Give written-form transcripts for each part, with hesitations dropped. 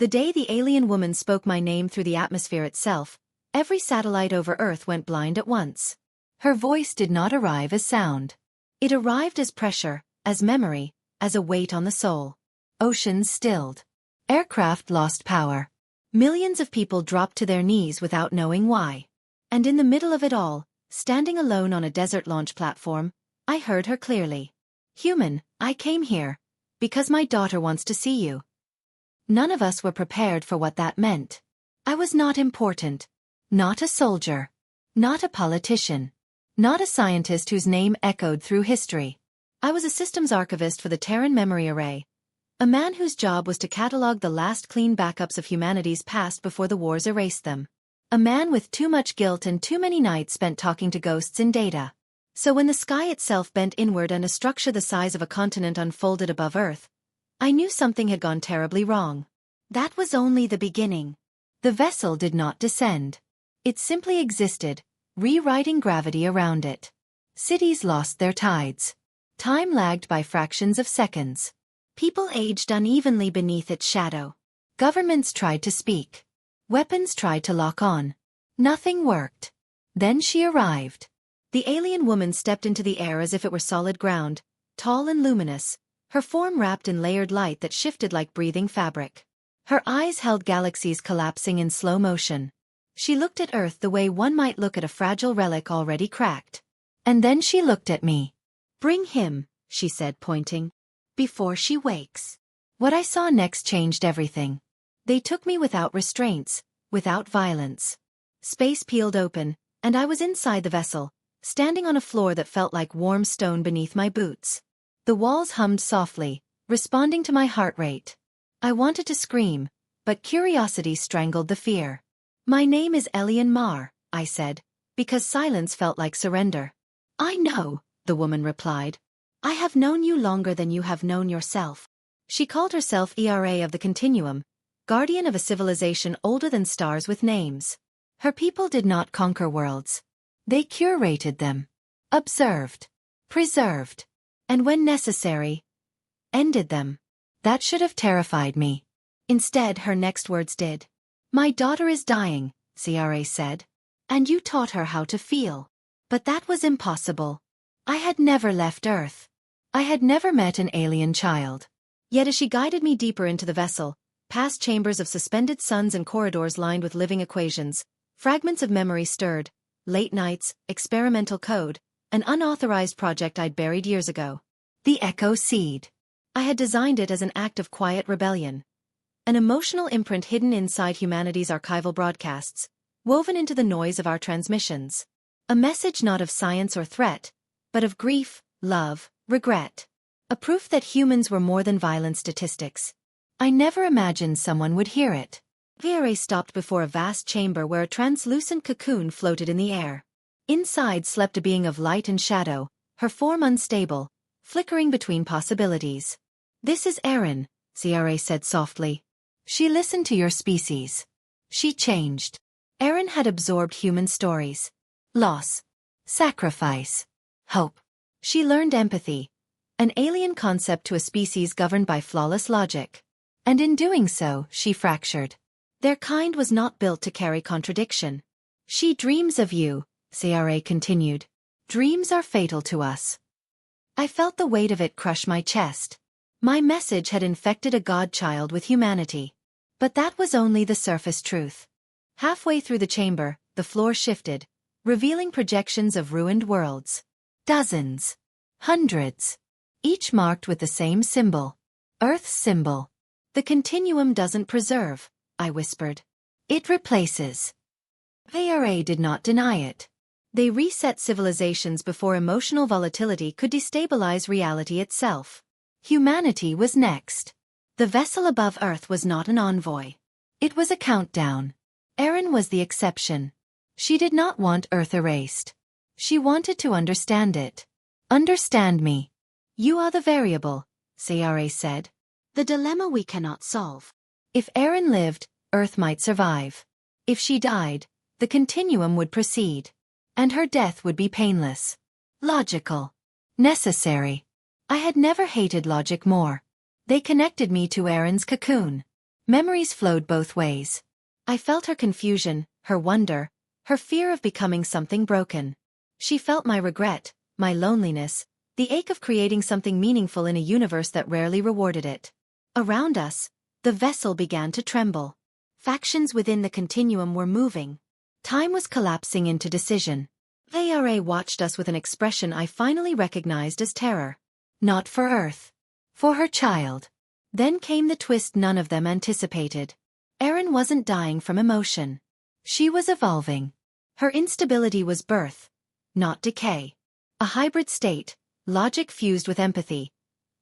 The day the alien woman spoke my name through the atmosphere itself, every satellite over Earth went blind at once. Her voice did not arrive as sound. It arrived as pressure, as memory, as a weight on the soul. Oceans stilled. Aircraft lost power. Millions of people dropped to their knees without knowing why. And in the middle of it all, standing alone on a desert launch platform, I heard her clearly. "Human, I came here because my daughter wants to see you." None of us were prepared for what that meant. I was not important. Not a soldier. Not a politician. Not a scientist whose name echoed through history. I was a systems archivist for the Terran Memory Array, a man whose job was to catalog the last clean backups of humanity's past before the wars erased them. A man with too much guilt and too many nights spent talking to ghosts in data. So when the sky itself bent inward and a structure the size of a continent unfolded above Earth, I knew something had gone terribly wrong. That was only the beginning. The vessel did not descend. It simply existed, rewriting gravity around it. Cities lost their tides. Time lagged by fractions of seconds. People aged unevenly beneath its shadow. Governments tried to speak. Weapons tried to lock on. Nothing worked. Then she arrived. The alien woman stepped into the air as if it were solid ground, tall and luminous, her form wrapped in layered light that shifted like breathing fabric. Her eyes held galaxies collapsing in slow motion. She looked at Earth the way one might look at a fragile relic already cracked. And then she looked at me. "Bring him," she said, pointing. "Before she wakes." What I saw next changed everything. They took me without restraints, without violence. Space peeled open, and I was inside the vessel, standing on a floor that felt like warm stone beneath my boots. The walls hummed softly, responding to my heart rate. I wanted to scream, but curiosity strangled the fear. "My name is Elian Mar," I said, because silence felt like surrender. "I know," the woman replied. "I have known you longer than you have known yourself." She called herself ERA of the Continuum, guardian of a civilization older than stars with names. Her people did not conquer worlds. They curated them. Observed. Preserved. And when necessary, ended them. That should have terrified me. Instead, her next words did. "My daughter is dying," CRA said. "And you taught her how to feel." But that was impossible. I had never left Earth. I had never met an alien child. Yet as she guided me deeper into the vessel, past chambers of suspended suns and corridors lined with living equations, fragments of memory stirred, late nights, experimental code, an unauthorized project I'd buried years ago. The Echo Seed. I had designed it as an act of quiet rebellion. An emotional imprint hidden inside humanity's archival broadcasts, woven into the noise of our transmissions. A message not of science or threat, but of grief, love, regret. A proof that humans were more than violent statistics. I never imagined someone would hear it. Vera stopped before a vast chamber where a translucent cocoon floated in the air. Inside slept a being of light and shadow, her form unstable, flickering between possibilities. "This is Erin," CRA said softly. "She listened to your species. She changed." Erin had absorbed human stories. Loss. Sacrifice. Hope. She learned empathy, an alien concept to a species governed by flawless logic. And in doing so, she fractured. Their kind was not built to carry contradiction. "She dreams of you," CRA continued. "Dreams are fatal to us." I felt the weight of it crush my chest. My message had infected a godchild with humanity. But that was only the surface truth. Halfway through the chamber, the floor shifted, revealing projections of ruined worlds. Dozens. Hundreds. Each marked with the same symbol. Earth's symbol. "The continuum doesn't preserve," I whispered. "It replaces." VRA did not deny it. They reset civilizations before emotional volatility could destabilize reality itself. Humanity was next. The vessel above Earth was not an envoy. It was a countdown. Erin was the exception. She did not want Earth erased. She wanted to understand it. "Understand me. You are the variable," CRA said. "The dilemma we cannot solve. If Erin lived, Earth might survive. If she died, the continuum would proceed. And her death would be painless. Logical. Necessary. I had never hated logic more. They connected me to Erin's cocoon. Memories flowed both ways. I felt her confusion, her wonder, her fear of becoming something broken. She felt my regret, my loneliness, the ache of creating something meaningful in a universe that rarely rewarded it. Around us, the vessel began to tremble. Factions within the continuum were moving. Time was collapsing into decision. Ara watched us with an expression I finally recognized as terror. Not for Earth. For her child. Then came the twist none of them anticipated. Erin wasn't dying from emotion. She was evolving. Her instability was birth, not decay. A hybrid state, logic fused with empathy,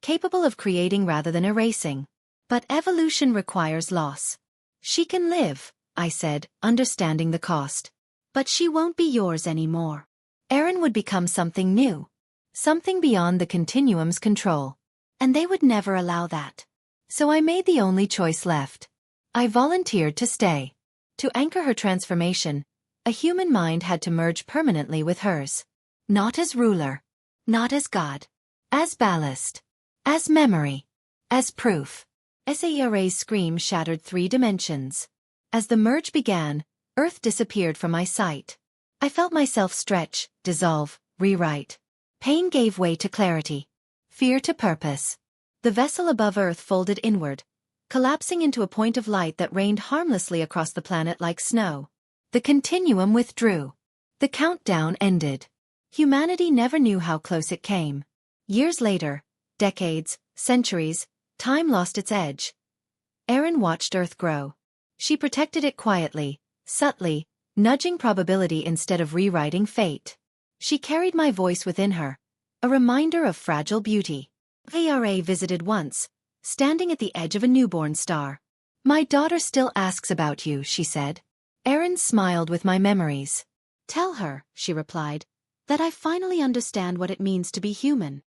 capable of creating rather than erasing. But evolution requires loss. She can live, I said, understanding the cost. But she won't be yours anymore. Erin would become something new. Something beyond the continuum's control. And they would never allow that. So I made the only choice left. I volunteered to stay. To anchor her transformation, a human mind had to merge permanently with hers. Not as ruler. Not as God. As ballast. As memory. As proof. Ara's scream shattered 3 dimensions. As the merge began, Earth disappeared from my sight. I felt myself stretch, dissolve, rewrite. Pain gave way to clarity. Fear to purpose. The vessel above Earth folded inward, collapsing into a point of light that rained harmlessly across the planet like snow. The continuum withdrew. The countdown ended. Humanity never knew how close it came. Years later, decades, centuries, time lost its edge. Erin watched Earth grow. She protected it quietly, subtly, nudging probability instead of rewriting fate. She carried my voice within her, a reminder of fragile beauty. Ara visited once, standing at the edge of a newborn star. My daughter still asks about you, she said. Erin smiled with my memories. Tell her, she replied, that I finally understand what it means to be human.